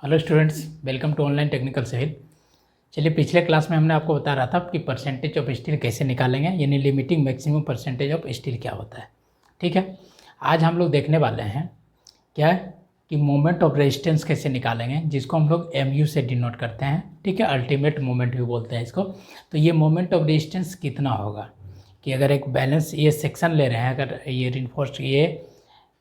Hello students, welcome to online technical civil. चलिए, पिछले class में हमने आपको बता रहा था कि परसेंटेज ऑफ स्टील कैसे निकालेंगे, यानी limiting maximum percentage of steel क्या होता है। ठीक है, आज हम लोग देखने वाले हैं क्या कि मोमेंट ऑफ रेजिस्टेंस कैसे निकालेंगे, जिसको हम लोग MU से डिनोट करते हैं। ठीक है, अल्टीमेट मोमेंट भी बोलते हैं इसको। तो ये मोमेंट ऑफ रेजिस्टेंस कितना होगा कि अगर एक बैलेंस ये सेक्शन ले रहे हैं, अगर ये रिइंफोर्स्ड ये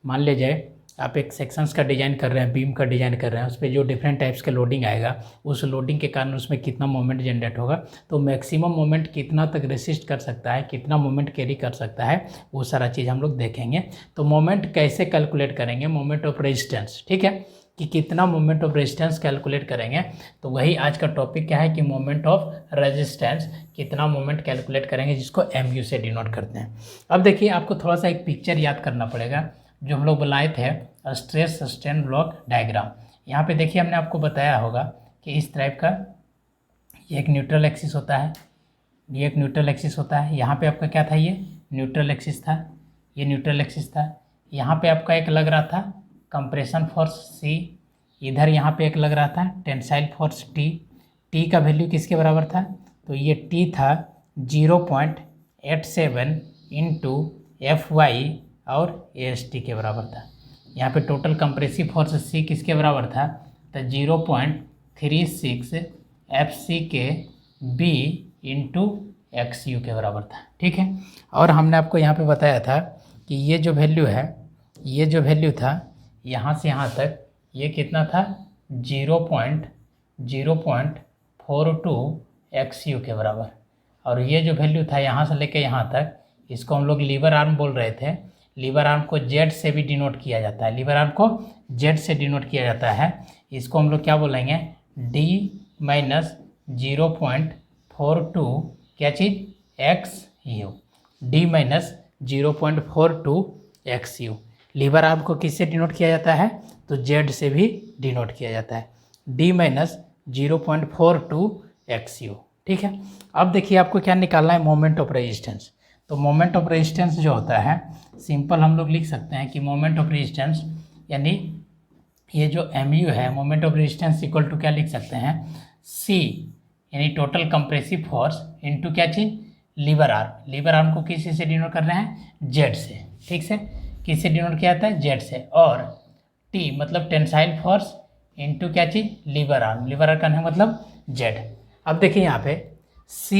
मान ले जाए आप एक सेक्शंस का डिज़ाइन कर रहे हैं, बीम का डिज़ाइन कर रहे हैं, उस पर जो डिफरेंट टाइप्स के लोडिंग आएगा, उस लोडिंग के कारण उसमें कितना मोमेंट जनरेट होगा, तो मैक्सिमम मोमेंट कितना तक रेसिस्ट कर सकता है, कितना मोमेंट कैरी कर सकता है, वो सारा चीज़ हम लोग देखेंगे। तो मोमेंट कैसे कैलकुलेट करेंगे, मोमेंट ऑफ रेजिस्टेंस। ठीक है, कि कितना मोमेंट ऑफ रेजिस्टेंस कैलकुलेट करेंगे, तो वही आज का टॉपिक क्या है कि मोमेंट ऑफ रेजिस्टेंस कितना मोमेंट कैलकुलेट करेंगे, जिसको MU से डिनोट करते हैं। अब देखिए, आपको थोड़ा सा एक पिक्चर याद करना पड़ेगा जो हम लोग बनाए थे, स्ट्रेस सस्टेन ब्लॉक डायग्राम। यहाँ पे देखिए, हमने आपको बताया होगा कि इस टाइप का ये एक न्यूट्रल एक्सिस होता है, ये एक न्यूट्रल एक्सिस होता है। यहाँ पे आपका क्या था, ये न्यूट्रल एक्सिस था, ये न्यूट्रल एक्सिस था। यहाँ पे आपका एक लग रहा था कंप्रेशन फोर्स C, इधर यहाँ पे एक लग रहा था टेंसाइल फोर्स T। T का वैल्यू किसके बराबर था, तो ये T था 0.87 इंटू FY और AST के बराबर था। यहाँ पे टोटल कंप्रेसिव फोर्स C किसके बराबर था, तो 0.36 FC के B इंटू XU के बराबर था। ठीक है, और हमने आपको यहाँ पे बताया था कि ये जो वैल्यू है, ये जो वैल्यू था यहाँ से यहाँ तक, ये कितना था 0.42 XU के बराबर। और ये जो वैल्यू था यहाँ से लेके यहाँ तक, इसको हम लोग लीवर आर्म बोल रहे थे। लीवर आर्म को Z से भी डिनोट किया जाता है, लीवर आर्म को Z से डिनोट किया जाता है। इसको हम लोग क्या बोलेंगे, D माइनस 0.42 क्या चीज़ XU, D minus 0.42 XU। Lever arm को किससे डिनोट किया जाता है, तो Z से भी डिनोट किया जाता है, D माइनस 0.42 XU। ठीक है, अब देखिए आपको क्या निकालना है, मोमेंट ऑफ रेजिस्टेंस। तो मोमेंट ऑफ रेजिस्टेंस जो होता है, सिंपल हम लोग लिख सकते हैं कि मोमेंट ऑफ रेजिस्टेंस यानी ये जो MU है, moment of resistance equal to क्या लिख सकते हैं, C यानी टोटल कंप्रेसिव फोर्स इनटू क्या चीज़, लीवर आर्म। लीवर आर्म को किसी से डिनोट कर रहे हैं, Z से। ठीक से, किससे डिनोट किया जाता है, Z से। और T मतलब टेंसाइल फोर्स इनटू क्या चीज़, लीवर आर्म। लीवर आर्म का है मतलब Z। अब देखिए यहाँ पे C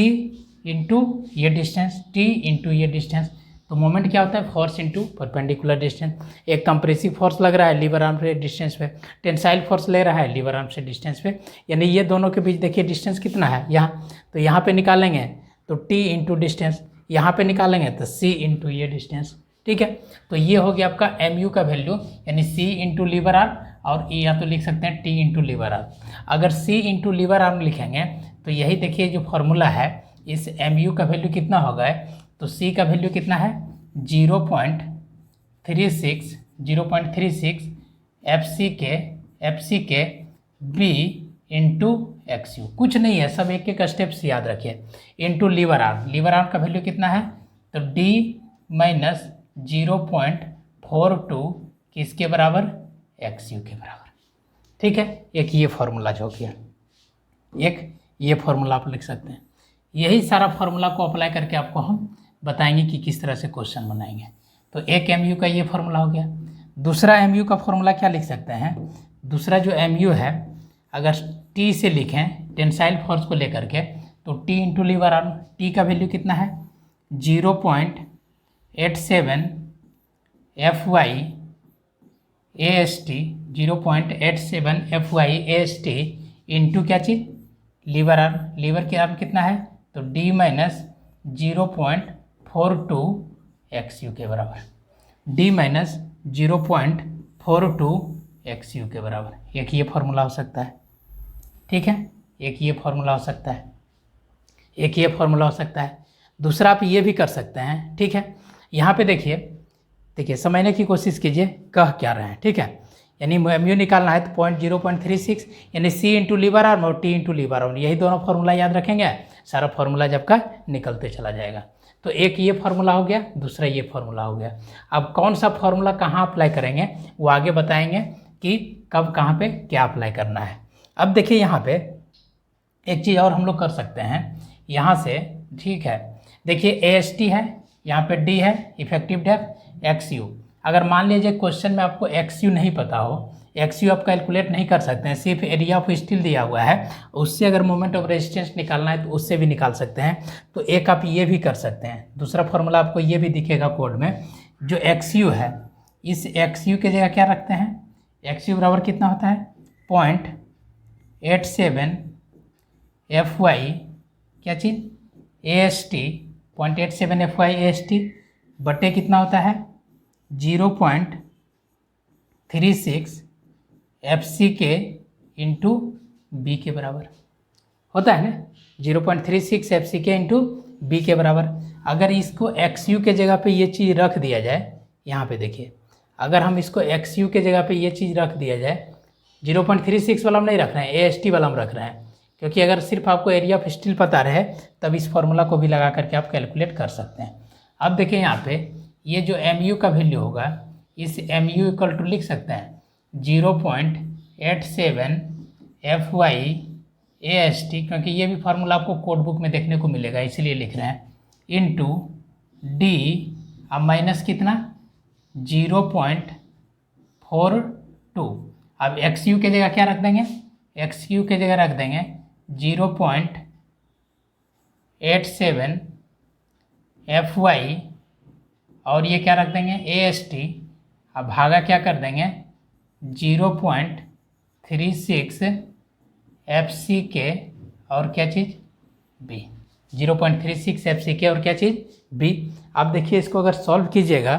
इंटू ये डिस्टेंस, T इंटू ये डिस्टेंस, तो मोमेंट क्या होता है, फोर्स इंटू परपेंडिकुलर डिस्टेंस। एक कंप्रेसिव फोर्स लग रहा है लीवर आर्म से डिस्टेंस पे, टेंसाइल फोर्स ले रहा है लीवर आर्म से डिस्टेंस पे, यानी ये दोनों के बीच देखिए डिस्टेंस कितना है यहाँ, तो यहाँ पे निकालेंगे तो T इंटू डिस्टेंस, यहाँ पे निकालेंगे तो C इंटू ये डिस्टेंस। ठीक है, तो ये हो गया आपका MU का वैल्यू, यानी C इंटू लीवर आर्म, और या तो लिख सकते हैं T इंटू लीवर आर्म। अगर C इंटू लीवर आर्म लिखेंगे तो यही देखिए जो फॉर्मूला है, इस MU का वैल्यू कितना होगा, तो C का वैल्यू कितना है 0.36 FC के B इंटू XU। कुछ नहीं है, सब एक एक स्टेप्स याद रखिए, into lever arm. Lever arm का वैल्यू कितना है, तो D माइनस 0.42 किसके बराबर, XU के बराबर। ठीक है, एक ये फॉर्मूला जो हो गया, एक ये फॉर्मूला आप लिख सकते हैं। यही सारा फार्मूला को अप्लाई करके आपको हम बताएंगे कि किस तरह से क्वेश्चन बनाएंगे। तो एक MU का ये फार्मूला हो गया। दूसरा MU का फार्मूला क्या लिख सकते हैं, दूसरा जो MU है, अगर T से लिखें टेंसाइल फोर्स को लेकर के, तो T into lever arm. T का वैल्यू कितना है 0.87 FY AST, 0.87 FY AST into क्या चीज़, लीवर आर्म। लीवर की आर्म कितना है, तो D माइनस 0.42 XU के बराबर, D माइनस 0.42 XU के बराबर। एक ये फॉर्मूला हो सकता है। ठीक है, एक ये फॉर्मूला हो सकता है, एक ये फॉर्मूला हो सकता है। दूसरा आप ये भी कर सकते हैं। ठीक है, यहाँ पे देखिए समझने की कोशिश कीजिए कह क्या रहे हैं। ठीक है, यानी MU निकालना है तो 0.36 यानी C इंटू लीवर आर्म और T इंटू लीवर आर्म, यही दोनों फार्मूला याद रखेंगे, सारा फार्मूला जब का निकलते चला जाएगा। तो एक ये फार्मूला हो गया, दूसरा ये फार्मूला हो गया। अब कौन सा फार्मूला कहाँ अप्लाई करेंगे वो आगे बताएंगे, कि कब कहाँ पे क्या अप्लाई करना है। अब देखिए यहाँ पे एक चीज़ और हम लोग कर सकते हैं यहाँ से, ठीक है। देखिए AST है, यहाँ पे D है इफेक्टिव डेप्थ, XU। अगर मान लीजिए क्वेश्चन में आपको XU नहीं पता हो, XU आप कैलकुलेट नहीं कर सकते हैं, सिर्फ एरिया ऑफ स्टील दिया हुआ है, उससे अगर मोमेंट ऑफ रेजिस्टेंस निकालना है तो उससे भी निकाल सकते हैं। तो एक आप ये भी कर सकते हैं। दूसरा फॉर्मूला आपको ये भी दिखेगा कोड में, जो XU है, इस XU की जगह क्या रखते हैं, XU बराबर कितना होता है 0.87 FY क्या चीज़ AST, 0.87 FY AST बटे कितना होता है 0.36 FCK इंटू बी के बराबर होता है ना, 0.36 FCK इंटू बी के बराबर। अगर इसको XU के जगह पे ये चीज़ रख दिया जाए, यहाँ पे देखिए, अगर हम इसको XU के जगह पे ये चीज़ रख दिया जाए, 0.36 वाला हम नहीं रख रहे हैं, AST वाला हम रख रहे हैं, क्योंकि अगर सिर्फ आपको एरिया ऑफ स्टील पता रहे तब इस फॉर्मूला को भी लगा करके आप कैलकुलेट कर सकते हैं। अब देखिए यहाँ पे ये जो MU का वैल्यू होगा, इस MU इक्वल टू लिख सकते हैं 0.87 FY AST, क्योंकि ये भी फार्मूला आपको कोड बुक में देखने को मिलेगा इसलिए लिख रहे हैं, इंटू D, अब माइनस कितना 0.42। अब XU के जगह क्या रख देंगे, XU के जगह रख देंगे 0.87 FY और ये क्या रख देंगे AST। अब भागा क्या कर देंगे 0.36 FCK और क्या चीज़ B, 0.36 FCK और क्या चीज़ B। अब देखिए इसको अगर सॉल्व कीजिएगा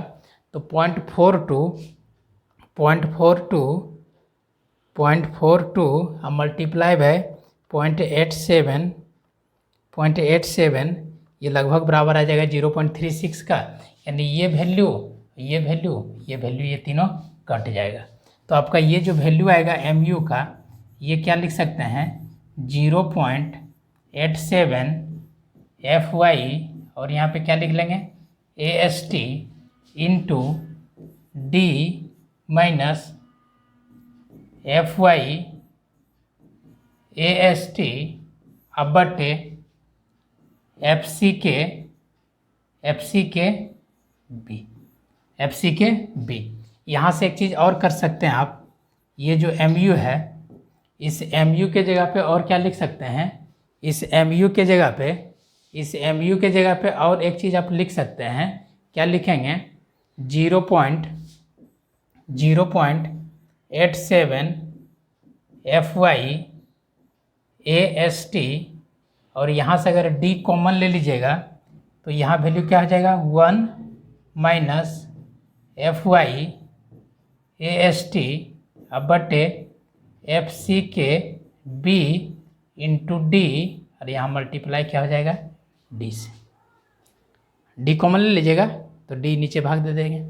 तो 0.42 अब मल्टीप्लाई बाय 0.87 ये लगभग बराबर आ जाएगा 0.36 का, यानी ये वैल्यू ये तीनों कट जाएगा। तो आपका ये जो वैल्यू आएगा MU का, ये क्या लिख सकते हैं 0.87 FY और यहाँ पे क्या लिख लेंगे AST into D minus FY AST अब बटे FCK B। यहाँ से एक चीज़ और कर सकते हैं आप, ये जो MU है, इस MU के जगह पे और क्या लिख सकते हैं, इस MU के जगह पे और एक चीज़ आप लिख सकते हैं, क्या लिखेंगे 0.87 FY AST और यहाँ से अगर D कॉमन ले लीजिएगा तो यहाँ वैल्यू क्या हो जाएगा 1 माइनस FY AST अब बटे FCK B इंटू D और यहाँ मल्टीप्लाई क्या हो जाएगा D से, D कॉमन ले लीजिएगा तो D नीचे भाग दे देंगे।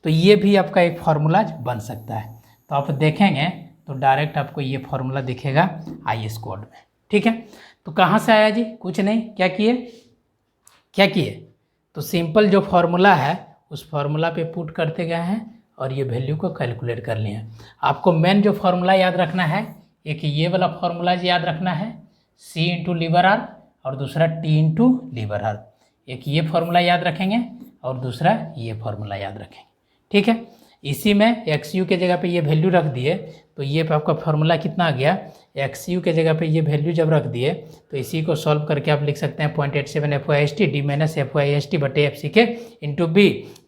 तो ये भी आपका एक फार्मूला बन सकता है। तो आप देखेंगे तो डायरेक्ट आपको ये फार्मूला दिखेगा IS कोड में, ठीक है। तो कहाँ से आया जी, कुछ नहीं, क्या किए तो सिंपल जो फार्मूला है उस फार्मूला पे पुट करते गए हैं और ये वैल्यू को कैलकुलेट कर लिए हैं। आपको मेन जो फार्मूला याद रखना है, एक ये वाला फार्मूला याद रखना है C इंटू लीवर आर और दूसरा T इंटू लीवर आर। एक ये फार्मूला याद रखेंगे और दूसरा ये फार्मूला याद रखेंगे, ठीक है। इसी में XU के जगह पे ये वैल्यू रख दिए तो ये पे आपका फार्मूला कितना आ गया, XU के जगह पे ये वैल्यू जब रख दिए तो इसी को सॉल्व करके आप लिख सकते हैं 0.87 FYST D माइनस FYST बटे FCK इंटू B।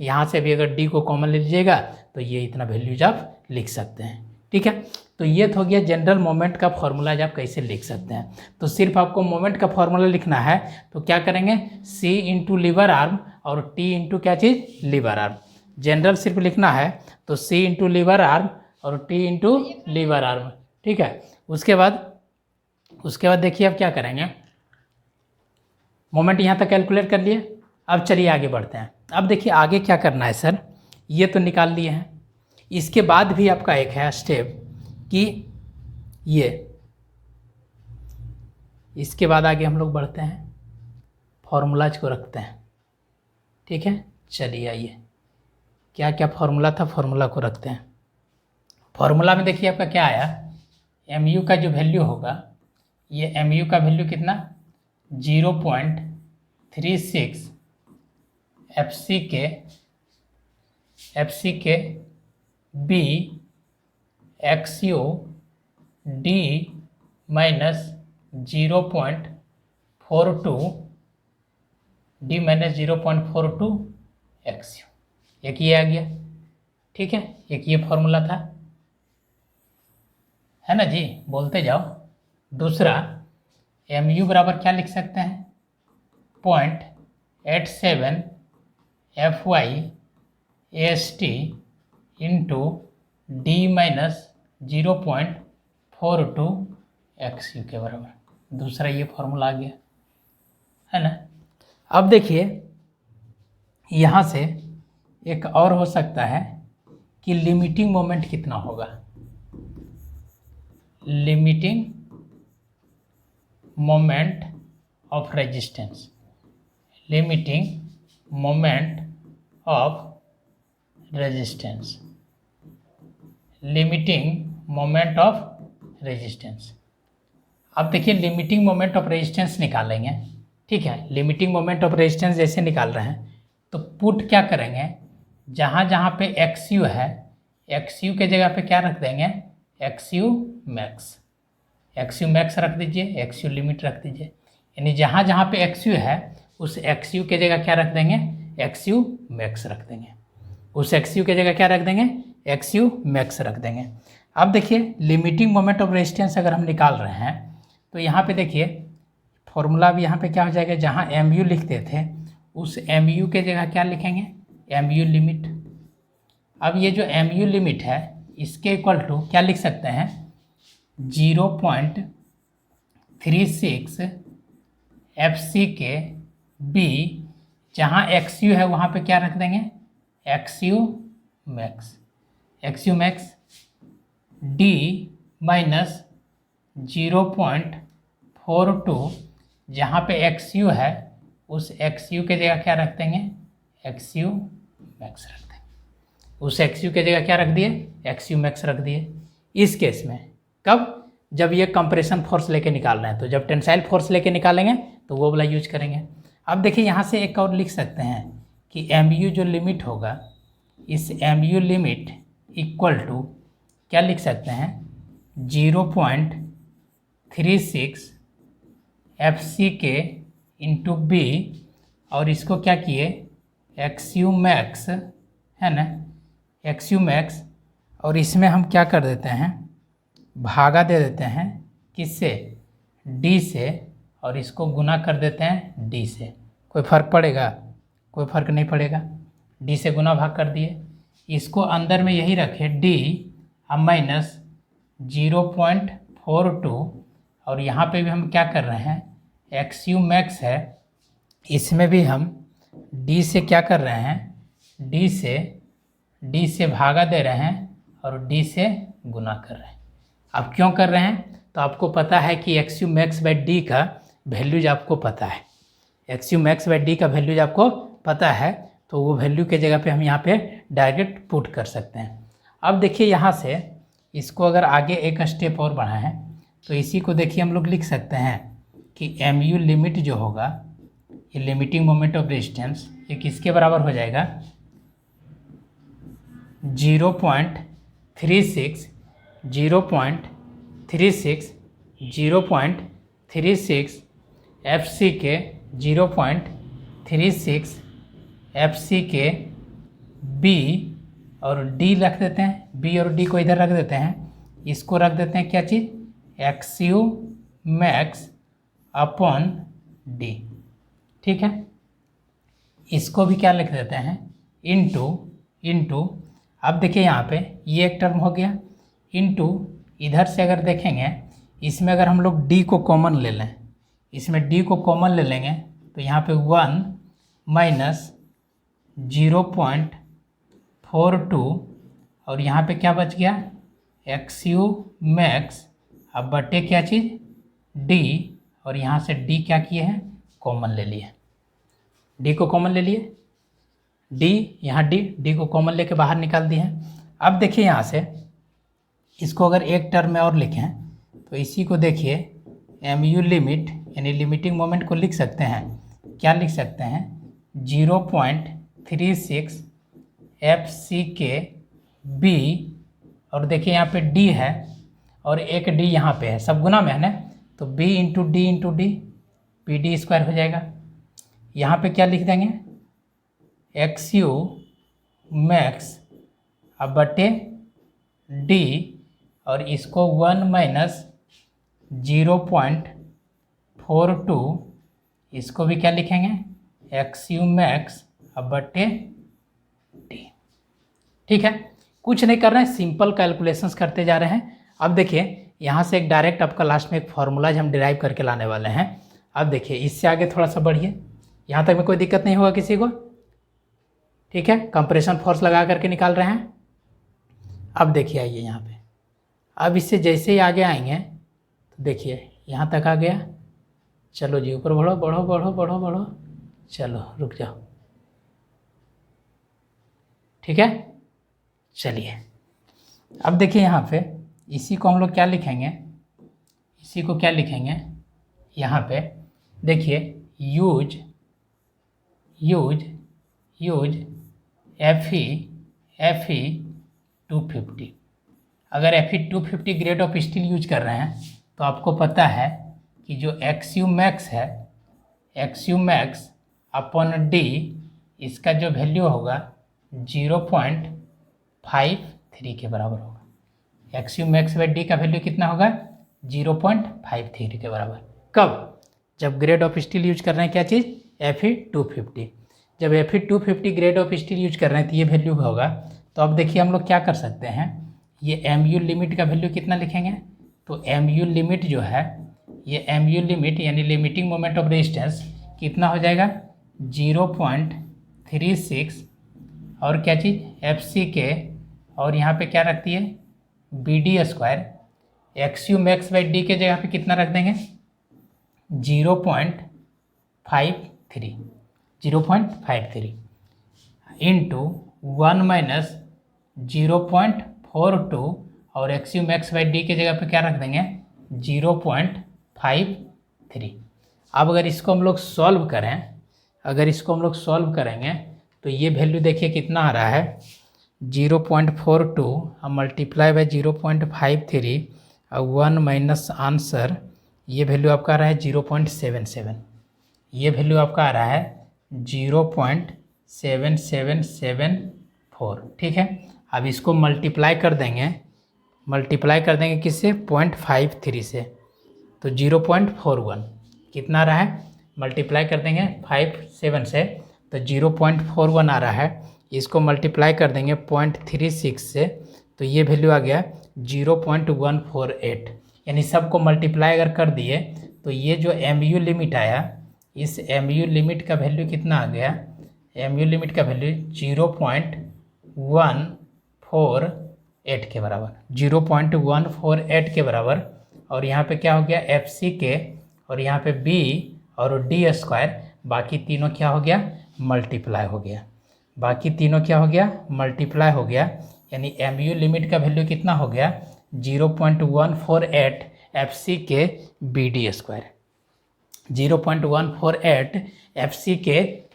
यहाँ से भी अगर D को कॉमन ले लीजिएगा तो ये इतना वैल्यूज आप लिख सकते हैं, ठीक है। तो ये तो हो गया जनरल मोमेंट का फॉर्मूला आप कैसे लिख सकते हैं। तो सिर्फ आपको मोमेंट का फॉर्मूला लिखना है तो क्या करेंगे C इंटू लीवर आर्म और T इंटू क्या चीज़ लीवर आर्म। जनरल सिर्फ लिखना है तो C इंटू लीवर आर्म और T इंटू लीवर आर्म, ठीक है। उसके बाद देखिए अब क्या करेंगे, मोमेंट यहाँ तक कैलकुलेट कर लिए। अब चलिए आगे बढ़ते हैं। अब देखिए आगे क्या करना है सर, ये तो निकाल लिए हैं, इसके बाद भी आपका एक है स्टेप कि इसके बाद आगे हम लोग बढ़ते हैं, फॉर्मूलाज को रखते हैं, ठीक है। चलिए आइए क्या क्या फॉर्मूला था, फॉर्मूला को रखते हैं। फॉर्मूला में देखिए आपका क्या आया, एम यू का जो वैल्यू होगा, ये एम यू का वैल्यू कितना 0.36 F C K B X U D minus 0.42 D minus 0.42 X U, एक ये आ गया। ठीक है, एक ये फॉर्मूला था, है ना जी, बोलते जाओ। दूसरा एम यू बराबर क्या लिख सकते हैं 0.87 F Y S T into D minus 0.42 X U के बराबर। दूसरा ये फॉर्मूला आ गया, है ना। अब देखिए यहाँ से एक और हो सकता है कि लिमिटिंग मोमेंट कितना होगा, limiting moment of resistance, limiting moment of resistance, limiting moment of resistance. अब देखिए लिमिटिंग मोमेंट ऑफ रेजिस्टेंस निकालेंगे। ठीक है, लिमिटिंग मोमेंट ऑफ रेजिस्टेंस जैसे निकाल रहे हैं तो पुट क्या करेंगे, जहाँ जहाँ पे एक्स यू है, एक्स यू के जगह पे क्या रख देंगे, x U max, x U max रख दीजिए, एक्स यू लिमिट रख दीजिए। यानी जहाँ जहाँ पे एक्स यू है उस एक्स यू के जगह क्या रख देंगे, एक्स यू मैक्स रख देंगे, उस एक्स यू के जगह क्या रख देंगे, एक्स यू मैक्स रख देंगे। अब देखिए लिमिटिंग मोमेंट ऑफ रेजिस्टेंस अगर हम निकाल रहे हैं तो यहाँ पे देखिए फॉर्मूला भी यहाँ पे क्या हो जाएगा, जहाँ एम यू लिखते थे उस एम यू के जगह क्या लिखेंगे, एम यू लिमिट। अब ये जो एम यू लिमिट है इसके इक्वल टू क्या लिख सकते हैं 0.36 एफ सी के बी, जहाँ एक्स यू है वहाँ पे क्या रख देंगे, x U max, x U max D minus 0.42, जहाँ पे एक्स यू है उस एक्स यू के जगह क्या रख देंगे, एक्स यू मैक्स रख देंगे, उस एक्स यू के जगह क्या रख दिए, एक्स यू मैक्स रख दिए। इस केस में कब, जब ये कंप्रेशन फोर्स लेके निकाल रहे हैं, तो जब टेंसाइल फोर्स लेके निकालेंगे तो वो वाला यूज करेंगे। अब देखिए यहाँ से एक और लिख सकते हैं कि एम यू जो लिमिट होगा, इस M U limit equal to क्या लिख सकते हैं 0.36 एफ सी के इंटू बी, और इसको क्या किए एक्स यू मैक्स, है ना, एक्स यू मैक्स, और इसमें हम क्या कर देते हैं भागा दे देते हैं किससे, डी से, और इसको गुना कर देते हैं डी से। कोई फ़र्क पड़ेगा, कोई फ़र्क नहीं पड़ेगा, डी से गुना भाग कर दिए, इसको अंदर में यही रखे डी अब माइनस 0.42, और यहाँ पे भी हम क्या कर रहे हैं एक्स यू मैक्स है, इसमें भी हम डी से क्या कर रहे हैं, डी से भागा दे रहे हैं और डी से गुना कर रहे हैं। अब क्यों कर रहे हैं, तो आपको पता है कि x U max by D का वैल्यूज आपको पता है, x U max by D का वैल्यूज आपको पता है, तो वो वैल्यू के जगह पे हम यहाँ पे डायरेक्ट पुट कर सकते हैं। अब देखिए यहाँ से इसको अगर आगे एक स्टेप और बढ़ाएं तो इसी को देखिए हम लोग लिख सकते हैं कि एम यू लिमिट जो होगा, ये लिमिटिंग मोमेंट ऑफ रेजिस्टेंस, ये किसके बराबर हो जाएगा 0.36 एफ सी के 0.36 एफ सी के बी, और डी रख देते हैं, बी और डी को इधर रख देते हैं, इसको रख देते हैं क्या चीज़ X U max upon D. ठीक है, इसको भी क्या लिख देते हैं इनटू, अब देखिए यहाँ पे ये एक टर्म हो गया, इनटू इधर से अगर देखेंगे इसमें अगर हम लोग डी को कॉमन ले लें, इसमें डी को कॉमन ले लेंगे तो यहाँ पे 1 माइनस 0.42, और यहाँ पे क्या बच गया एक्स यू मैक्स, अब बटे क्या चीज़ डी, और यहाँ से डी क्या किए हैं कॉमन ले लिए, डी को कॉमन ले लिए, डी यहाँ डी को कॉमन लेके बाहर निकाल दिए हैं। अब देखिए यहाँ से इसको अगर एक टर्म में और लिखें तो इसी को देखिए mu लिमिट यानी लिमिटिंग मोमेंट को लिख सकते हैं, क्या लिख सकते हैं 0.36 FCK B, और देखिए यहाँ पे D है और एक D यहाँ पे है, सब गुना में है ना, तो B into D into D PD square हो जाएगा। यहाँ पे क्या लिख देंगे XU मैक्स अब बटे D, और इसको 1 माइनस 0.42, इसको भी क्या लिखेंगे XU मैक्स अब बटे D। ठीक है, कुछ नहीं कर रहे हैं, सिंपल कैलकुलेशंस करते जा रहे हैं। अब देखिए यहाँ से एक डायरेक्ट आपका लास्ट में एक फार्मूलाज हम डिराइव करके लाने वाले हैं। अब देखिए इससे आगे थोड़ा सा बढ़िए, यहाँ तक में कोई दिक्कत नहीं होगा किसी को। ठीक है, कंप्रेशन फोर्स लगा करके निकाल रहे हैं। अब देखिए आइए यहाँ पे, अब इससे जैसे ही आगे आएंगे तो देखिए यहाँ तक आ गया, चलो जी ऊपर बढ़ो बढ़ो बढ़ो बढ़ो बढ़ो, चलो रुक जाओ। ठीक है, चलिए अब देखिए यहाँ पे इसी को हम लोग क्या लिखेंगे, इसी को क्या लिखेंगे यहाँ पे देखिए यूज FE 250। अगर FE 250 grade of steel use कर रहे हैं तो आपको पता है कि जो XU मैक्स है, XU मैक्स अपॉन D, इसका जो वैल्यू होगा 0.53 के बराबर होगा। XU मैक्स बाई D का वैल्यू कितना होगा 0.53 के बराबर। कब? जब ग्रेड ऑफ स्टील यूज कर रहे हैं, क्या चीज़ FE 250। जब FE 250 grade of steel use कर रहे हैं तो ये वैल्यू होगा। तो अब देखिए हम लोग क्या कर सकते हैं, ये MU लिमिट का वैल्यू कितना लिखेंगे, तो MU लिमिट जो है, ये MU लिमिट यानी लिमिटिंग मोमेंट ऑफ रेजिस्टेंस कितना हो जाएगा 0.36 और क्या चीज़ FCK, और यहाँ पे क्या रखती है BD square. XU max by D के जगह पे कितना रख देंगे 0.53 इंटू 1 माइनस 0.42, और XU मैक्स बाई D के जगह पे क्या रख देंगे 0.53। अब अगर इसको हम लोग सॉल्व करें, अगर इसको हम लोग सॉल्व करेंगे तो ये वैल्यू देखिए कितना आ रहा है 0.42 और मल्टीप्लाई बाई 0.53 और 1 माइनस आंसर, ये वैल्यू आपका आ रहा है 0.77। ये वैल्यू आपका आ रहा है 0.7774। ठीक है, अब इसको मल्टीप्लाई कर देंगे किससे 0.53 से, तो 0.41 कितना आ रहा है, मल्टीप्लाई कर देंगे 57 से तो 0.41 आ रहा है। इसको मल्टीप्लाई कर देंगे 0.36 से तो ये वैल्यू आ गया 0.148। यानी सबको मल्टीप्लाई अगर कर दिए तो ये जो MU लिमिट आया, इस MU लिमिट का वैल्यू कितना आ गया, MU लिमिट का वैल्यू 0.148 के बराबर, 0.148 के बराबर। और यहाँ पे क्या हो गया FCK, और यहाँ पे B और D स्क्वायर, बाकी तीनों क्या हो गया मल्टीप्लाई हो गया, बाकी तीनों क्या हो गया मल्टीप्लाई हो गया। यानी MU लिमिट का वैल्यू कितना हो गया 0.148 FCK BD square, 0.148 FCK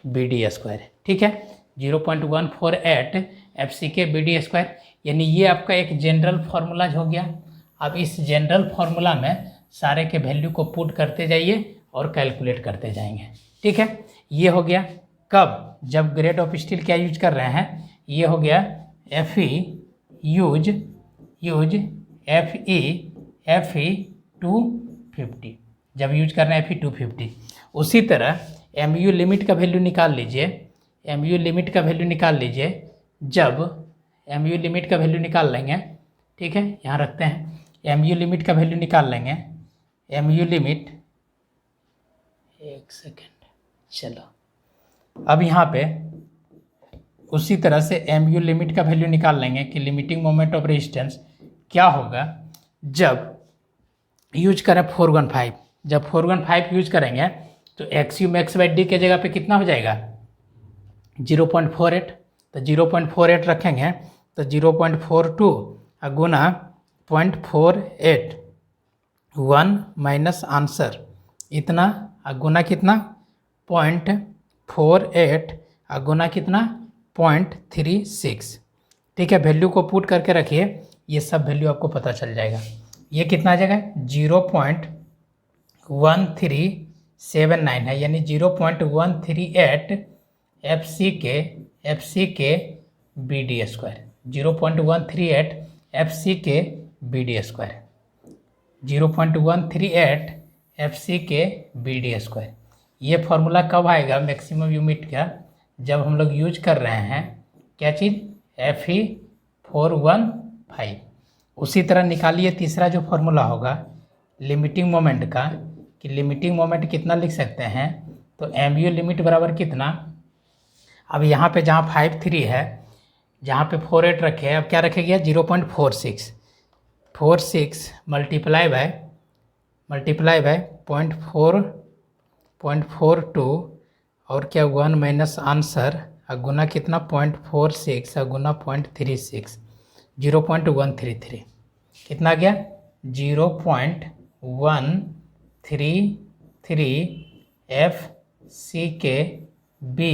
BD square. ठीक है, 0.148 FCK BD स्क्वायर, यानी ये आपका एक जनरल फार्मूला हो गया। अब इस जनरल फार्मूला में सारे के वैल्यू को पुट करते जाइए और कैलकुलेट करते जाएंगे। ठीक है, ये हो गया कब, जब ग्रेड ऑफ स्टील क्या यूज कर रहे हैं, ये हो गया FE यूज FE 250, जब यूज कर रहे हैं FE 250। उसी तरह MU लिमिट का वैल्यू निकाल लीजिए, MU लिमिट का वैल्यू निकाल लीजिए, जब MU लिमिट का वैल्यू निकाल लेंगे, ठीक है यहाँ रखते हैं, MU लिमिट का वैल्यू निकाल लेंगे, MU लिमिट, एक सेकेंड, चलो अब यहाँ पे उसी तरह से MU लिमिट का वैल्यू निकाल लेंगे कि लिमिटिंग मोमेंट ऑफ रेजिस्टेंस क्या होगा जब यूज करें 415। जब 415 यूज करेंगे तो XU मैक्स बाई D के जगह पे कितना हो जाएगा 0.48, तो 0.48 रखेंगे तो 0.42 गुना 0.48 1 माइनस आंसर इतना गुना कितना 0.48 गुना कितना 0.36। ठीक है, वैल्यू को पुट करके रखिए, ये सब वैल्यू आपको पता चल जाएगा। ये कितना आ जाएगा 0.1379 है, यानी 0.138 F C K B D square, 0.138 F C K B D square, 0.138 F C K B D square. ये फॉर्मूला कब आएगा मैक्सिमम यूनिट का, जब हम लोग यूज कर रहे हैं क्या चीज़ Fe415। उसी तरह निकालिए तीसरा जो फॉर्मूला होगा लिमिटिंग मोमेंट का, कि लिमिटिंग मोमेंट कितना लिख सकते हैं, तो एम यू लिमिट बराबर कितना, अब यहाँ पे जहाँ 53 है, जहाँ पे 48 रखे हैं, अब क्या रखे गया 0.46 मल्टीप्लाई बाय 0.42 और क्या 1 माइनस आंसर गुना कितना 0.46 गुना 0.36, 0.133 कितना गया 0.133 F C K B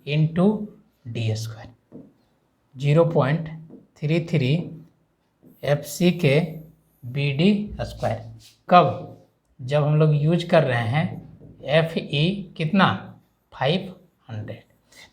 into D square, 0.33 F C K B D square. कब, जब हम लोग यूज कर रहे हैं एफ ई कितना 500।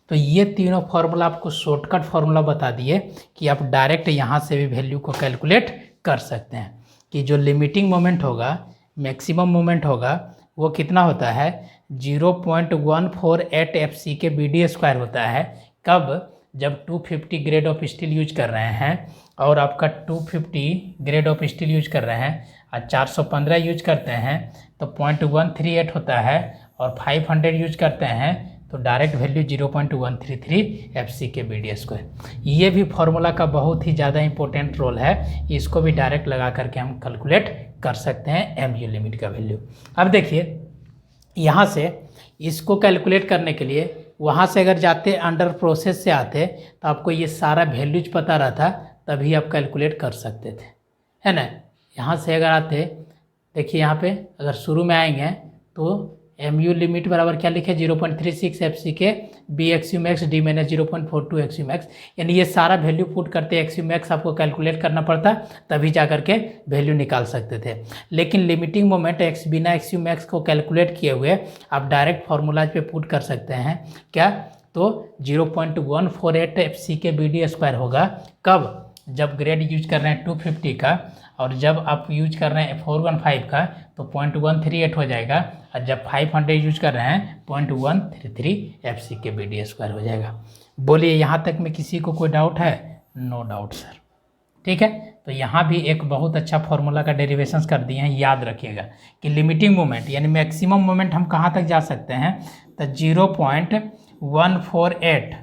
तो ये तीनों फार्मूला आपको शॉर्टकट फार्मूला बता दिए कि आप डायरेक्ट यहाँ से भी वैल्यू को कैलकुलेट कर सकते हैं कि जो लिमिटिंग मोमेंट होगा, मैक्सिमम मोमेंट होगा, वो कितना होता है 0.148 F C K B D square होता है। कब, जब 250 ग्रेड ऑफ स्टील यूज कर रहे हैं और आपका 250 ग्रेड ऑफ स्टील यूज कर रहे हैं और 415 यूज करते हैं तो 0.138 होता है, और 500 यूज करते हैं तो direct value 0.133 F C K B D square. ये भी फार्मूला का बहुत ही ज़्यादा इंपॉर्टेंट रोल है, इसको भी डायरेक्ट लगा करके हम कैलकुलेट कर सकते हैं एम यू लिमिट का वैल्यू। अब देखिए यहाँ से इसको कैलकुलेट करने के लिए वहाँ से अगर जाते अंडर प्रोसेस से आते तो आपको ये सारा वैल्यूज पता रहता, तभी आप कैलकुलेट कर सकते थे, है ना। यहाँ से अगर आते, देखिए यहाँ पे अगर शुरू में आएंगे तो एम यू लिमिट बराबर क्या लिखे 0.36 F C K B X U max D minus 0.42 X U max, यानी ये सारा वैल्यू पुट करते एक्स यू मैक्स आपको कैलकुलेट करना पड़ता, तभी जा करके वैल्यू निकाल सकते थे। लेकिन लिमिटिंग मोमेंट एक्स बिना एक्स यू मैक्स को कैलकुलेट किए हुए आप डायरेक्ट फार्मूलाज पे पुट कर सकते हैं क्या, तो 0.148 F C K B D square होगा। कब, जब ग्रेड यूज कर रहे हैं 250 का, और जब आप यूज कर रहे हैं 415 का तो 0.138 हो जाएगा, और जब 500 यूज कर रहे हैं 0.133 F C K B D square हो जाएगा। बोलिए यहाँ तक में किसी को कोई डाउट है? No doubt sir. ठीक है, तो यहाँ भी एक बहुत अच्छा फार्मूला का डेरिवेशंस कर दिए हैं, याद रखिएगा कि लिमिटिंग मोमेंट यानी मैक्सिमम मोमेंट हम कहाँ तक जा सकते हैं, तो 0.148,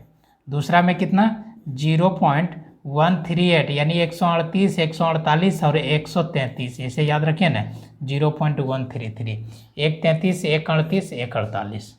दूसरा में कितना 0.138 यानी 138, 148 और 133, इसे याद रखिए ना 0.133, 133, 138, 148।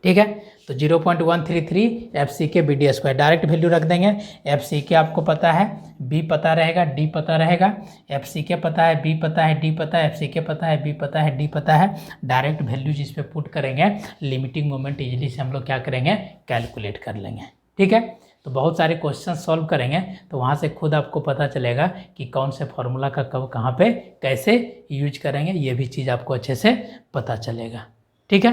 ठीक है, तो 0.133 F C K B D square direct value रख देंगे। एफ सी के आपको पता है, बी पता रहेगा, डी पता रहेगा, एफ सी के पता है, बी पता है, डी पता है, एफ सी के पता है, बी पता है, डी पता है। डायरेक्ट वैल्यू जिस पे पुट करेंगे लिमिटिंग मोमेंट इजीली से हम लोग क्या करेंगे कैलकुलेट कर लेंगे। ठीक है, तो बहुत सारे क्वेश्चन सॉल्व करेंगे तो वहाँ से खुद आपको पता चलेगा कि कौन से फार्मूला का कब कहाँ पे कैसे यूज करेंगे, ये भी चीज़ आपको अच्छे से पता चलेगा। ठीक है,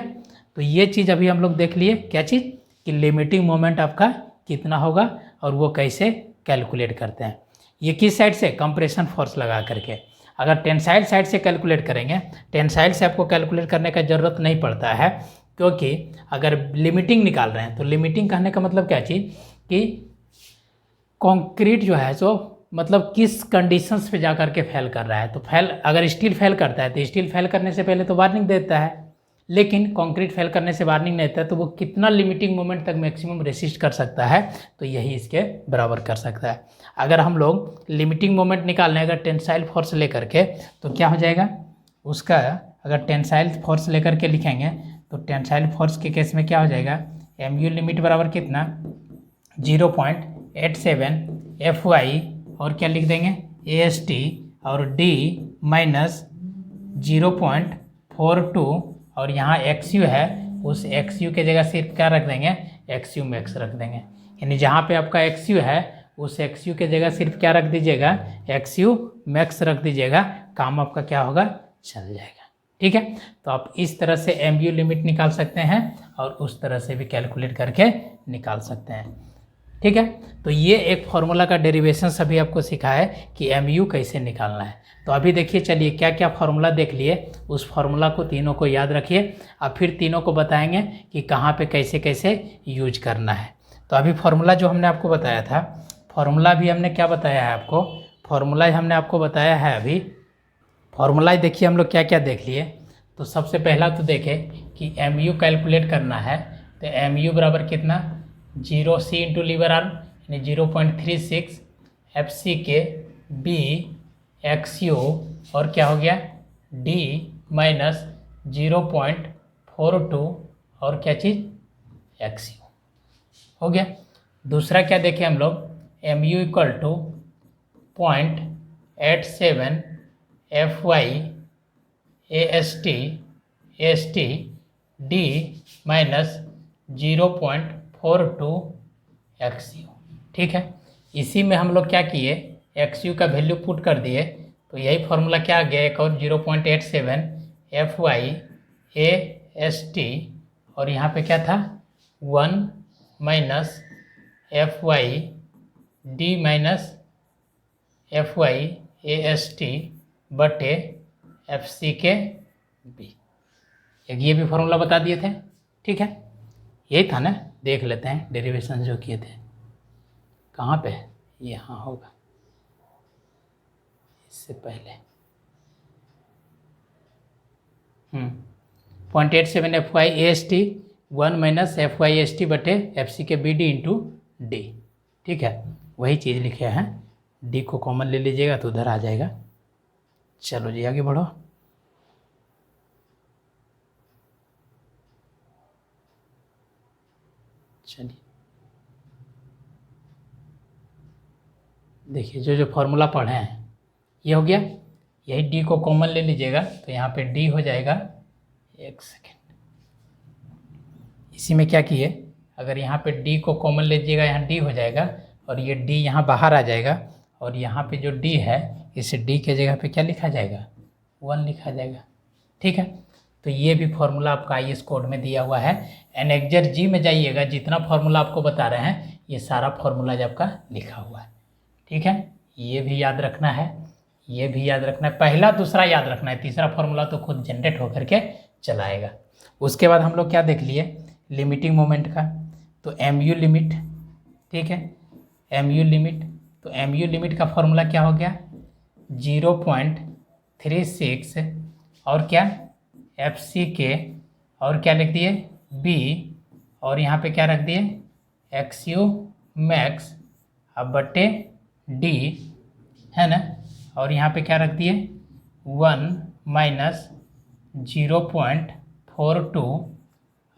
तो ये चीज़ अभी हम लोग देख लिए, क्या चीज़ कि लिमिटिंग मोमेंट आपका कितना होगा और वो कैसे कैलकुलेट करते हैं। ये किस साइड से, कंप्रेशन फोर्स लगा करके। अगर टेंसाइल साइड से कैलकुलेट करेंगे, टेंसाइल से आपको कैलकुलेट करने का ज़रूरत नहीं पड़ता है, क्योंकि अगर लिमिटिंग निकाल रहे हैं तो लिमिटिंग कहने का मतलब क्या चीज़ कि कंक्रीट जो है सो मतलब किस कंडीशंस पे जा कर के फेल कर रहा है। तो फेल, अगर स्टील फेल करता है तो स्टील फेल करने से पहले तो वार्निंग देता है, लेकिन कंक्रीट फेल करने से वार्निंग नहीं देता है, तो वो कितना लिमिटिंग मोमेंट तक मैक्सिमम रेसिस्ट कर सकता है, तो यही इसके बराबर कर सकता है। अगर हम लोग लिमिटिंग मोमेंट निकाल लें अगर टेंसाइल फोर्स लेकर के, तो क्या हो जाएगा उसका, अगर टेंसाइल फोर्स लेकर के लिखेंगे तो टेंसाइल फोर्स के केस में क्या हो जाएगा, एम यू लिमिट बराबर कितना 0.87 एफ वाई और क्या लिख देंगे AST और D माइनस 0.42 और यहाँ XU है, उस XU के जगह सिर्फ क्या रख देंगे, XU मैक्स रख देंगे। यानी जहाँ पे आपका XU है उस XU के जगह सिर्फ क्या रख दीजिएगा, XU मैक्स रख दीजिएगा, काम आपका क्या होगा, चल जाएगा। ठीक है, तो आप इस तरह से MU लिमिट निकाल सकते हैं और उस तरह से भी कैलकुलेट करके निकाल सकते हैं। ठीक है, तो ये एक फॉर्मूला का डेरिवेशन सभी आपको सिखा है कि MU कैसे निकालना है। तो अभी देखिए, चलिए क्या क्या फार्मूला देख लिए, उस फार्मूला को तीनों को याद रखिए। अब फिर तीनों को बताएंगे कि कहाँ पे कैसे कैसे यूज करना है। तो अभी फार्मूला जो हमने आपको बताया था, फार्मूला भी हमने क्या बताया है आपको, फार्मूला हमने आपको बताया है अभी। फार्मूला देखिए हम लोग क्या क्या देख लिए। तो सबसे पहला तो देखें कि MU कैलकुलेट करना है, तो MU बराबर कितना, 0C इंटू लीवर आर्म यानी 0.36 FCK B XU और क्या हो गया D माइनस 0.42 और क्या चीज़ XU हो गया। दूसरा क्या देखें हम लोग, MU equal to 0.87 FY AST D minus 0.42 XU। ठीक है, इसी में हम लोग क्या किए, XU का वैल्यू पुट कर दिए, तो यही फार्मूला क्या आ गया, एक और 0.87 FY AST और यहाँ पे क्या था 1 minus FY D minus FY AST बटे FCK B। एक ये भी फार्मूला बता दिए थे। ठीक है, यही था ना, देख लेते हैं डेरिवेशन जो किए थे, कहाँ पे, यहाँ होगा, इससे पहले 0.87 FY AST 1 minus FY AST बटे FCK BD इंटू D। ठीक है, वही चीज़ लिखे हैं, D को कॉमन ले लीजिएगा तो उधर आ जाएगा। चलो जी आगे बढ़ो। चलिए देखिए, जो जो फार्मूला पढ़े हैं ये हो गया, यही D को कॉमन ले लीजिएगा तो यहाँ पे D हो जाएगा, एक सेकेंड, इसी में क्या किए, अगर यहाँ पे D को कॉमन लीजिएगा यहाँ D हो जाएगा और ये D यहाँ बाहर आ जाएगा और यहाँ पे जो D है इस D के जगह पे क्या लिखा जाएगा, 1 लिखा जाएगा। ठीक है, तो ये भी फार्मूला आपका IS कोड में दिया हुआ है। एनेक्जर G में जाइएगा, जितना फार्मूला आपको बता रहे हैं ये सारा फार्मूला आपका लिखा हुआ है। ठीक है, ये भी याद रखना है, ये भी याद रखना है, पहला दूसरा याद रखना है, तीसरा फार्मूला तो खुद जनरेट होकर के चलाएगा। उसके बाद हम लोग क्या देख लिए, लिमिटिंग मोमेंट का, तो MU लिमिट। ठीक है, MU लिमिट, तो MU लिमिट का फार्मूला क्या हो गया, 0.36 और क्या FCK और क्या लिख दिए B और यहाँ पे क्या रख दिए XU मैक्स अब बटे D है ना, और यहाँ पे क्या रख दिए 1 माइनस 0.42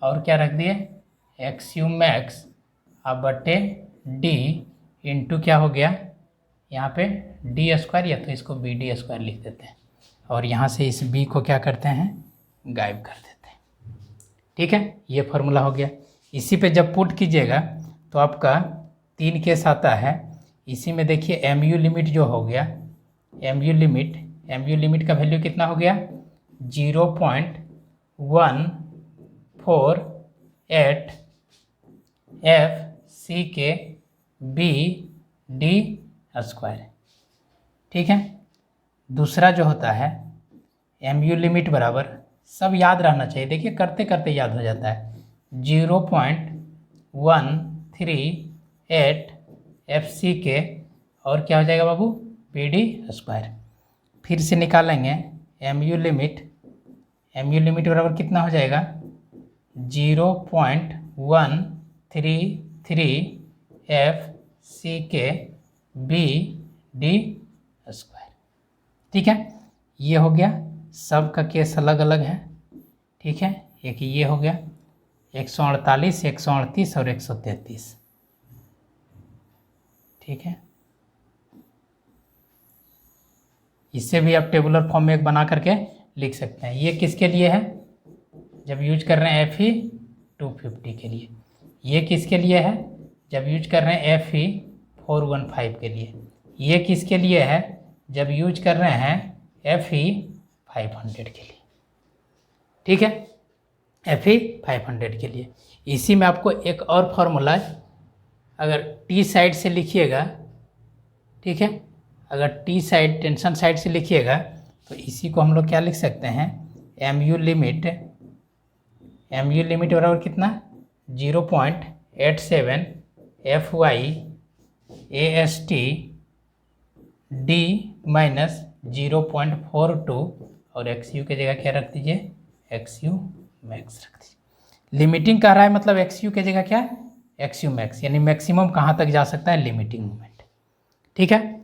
और क्या रख दिए XU मैक्स अब बटे D इंटू क्या हो गया यहाँ पे D स्क्वायर, या तो इसको BD स्क्वायर लिख देते हैं और यहाँ से इस B को क्या करते हैं गायब कर देते हैं। ठीक है, ये फार्मूला हो गया। इसी पे जब पुट कीजिएगा तो आपका 3 केस आता है। इसी में देखिए MU लिमिट जो हो गया, MU लिमिट का वैल्यू कितना हो गया 0.148 FCK BD स्क्वायर। ठीक है, दूसरा जो होता है MU लिमिट बराबर, सब याद रहना चाहिए, देखिए करते करते याद हो जाता है, 0.138 FCK और क्या हो जाएगा बाबू BD स्क्वायर। फिर से निकालेंगे MU लिमिट बराबर कितना हो जाएगा 0.133 FCK BD स्क्वायर। ठीक है, ये हो गया, सब का केस अलग अलग है। ठीक है, एक ये हो गया 148, 138 और 133। ठीक है, इससे भी आप टेबुलर फॉर्म में एक बना करके लिख सकते हैं। ये किसके लिए है, जब यूज कर रहे हैं FE 250 के लिए। ये किसके लिए है, जब यूज कर रहे हैं FE 415 के लिए। ये किसके लिए है, जब यूज कर रहे हैं FE 500 के लिए। ठीक है, FE 500 के लिए। इसी में आपको एक और फॉर्मूला, अगर T साइड से लिखिएगा, ठीक है, अगर T साइड टेंशन साइड से लिखिएगा तो इसी को हम लोग क्या लिख सकते हैं, MU लिमिट बराबर कितना, 0.87 FY AST D माइनस 0.42 और XU की जगह क्या रख दीजिए, XU मैक्स रख दीजिए। लिमिटिंग कह रहा है मतलब XU की जगह क्या, XU मैक्स, यानी मैक्सिमम कहाँ तक जा सकता है, लिमिटिंग मोमेंट। ठीक है,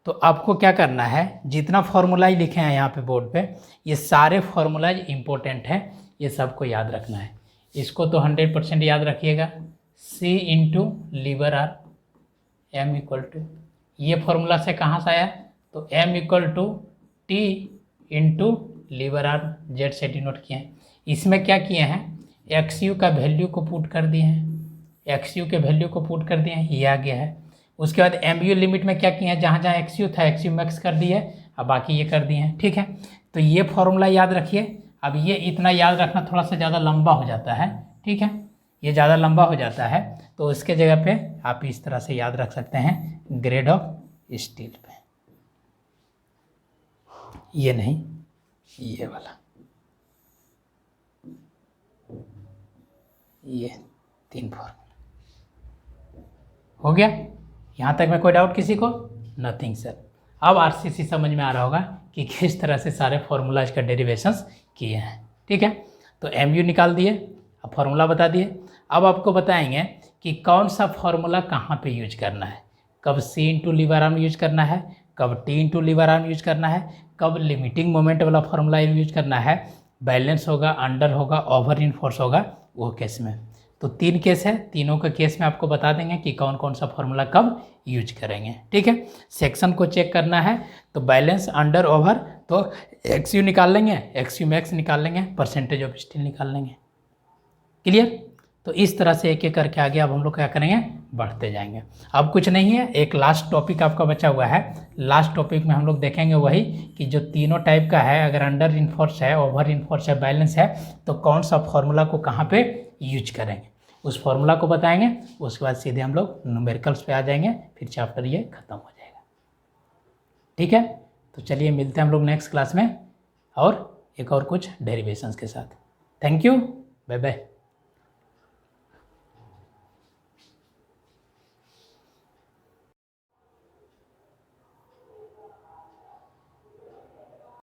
तो आपको क्या करना है, जितना फॉर्मूलाज लिखे हैं यहाँ पे बोर्ड पे, ये सारे फॉर्मूलाज इंपॉर्टेंट है, ये सबको याद रखना है। इसको तो 100% याद रखिएगा, C into lever arm M equal to, ये फॉर्मूला से कहाँ से आया, तो M equal to T into lever arm, Z से डिनोट किए हैं। इसमें क्या किए हैं, XU का वैल्यू को पुट कर दिए हैं, XU के वैल्यू को पुट कर दिए हैं, ये आ गया है। उसके बाद MU लिमिट में क्या किए हैं, जहाँ जहाँ XU था XU मैक्स कर दिए, अब बाकी ये कर दिए हैं। ठीक है, तो ये फॉर्मूला याद रखिए। अब ये इतना याद रखना थोड़ा सा ज़्यादा लंबा हो जाता है, ठीक है, ये ज़्यादा लंबा हो जाता है, तो इसके जगह पे आप इस तरह से याद रख सकते हैं, ग्रेड ऑफ स्टील पे, ये नहीं, ये वाला, ये 3 फॉर्मूला हो गया। यहाँ तक में कोई डाउट किसी को, नथिंग सर। अब RCC समझ में आ रहा होगा कि किस तरह से सारे फॉर्मूलाज का डेरिवेशंस किए हैं। ठीक है, तो MU निकाल दिए, अब फॉर्मूला बता दिए। अब आपको बताएंगे कि कौन सा फॉर्मूला कहाँ पे यूज करना है, कब C into lever arm use करना है, कब T into lever arm use करना है, कब लिमिटिंग मोमेंट वाला फॉर्मूला यूज करना है, बैलेंस होगा, अंडर होगा, ओवर इनफोर्स होगा, वो केस में। तो 3 केस है, तीनों का केस में आपको बता देंगे कि कौन कौन सा फॉर्मूला कब यूज करेंगे। ठीक है, सेक्शन को चेक करना है तो बैलेंस, अंडर, ओवर, तो XU निकाल लेंगे, XU मैक्स निकाल लेंगे, परसेंटेज ऑफ स्टील निकाल लेंगे। क्लियर, तो इस तरह से एक एक करके आगे अब हम लोग क्या करेंगे, बढ़ते जाएंगे। अब कुछ नहीं है, एक लास्ट टॉपिक आपका बचा हुआ है। लास्ट टॉपिक में हम लोग देखेंगे वही कि जो तीनों टाइप का है, अगर अंडर इनफोर्स है, ओवर इनफोर्स है, बैलेंस है, तो कौन सा फॉर्मूला को कहाँ पे यूज करेंगे, उस फॉर्मूला को बताएंगे। उसके बाद सीधे हम लोग न्यूमेरिकल्स पे आ जाएंगे, फिर चैप्टर ये खत्म हो जाएगा। ठीक है, तो चलिए मिलते हैं हम लोग नेक्स्ट क्लास में और एक और कुछ डेरिवेशंस के साथ। Thank you, bye bye.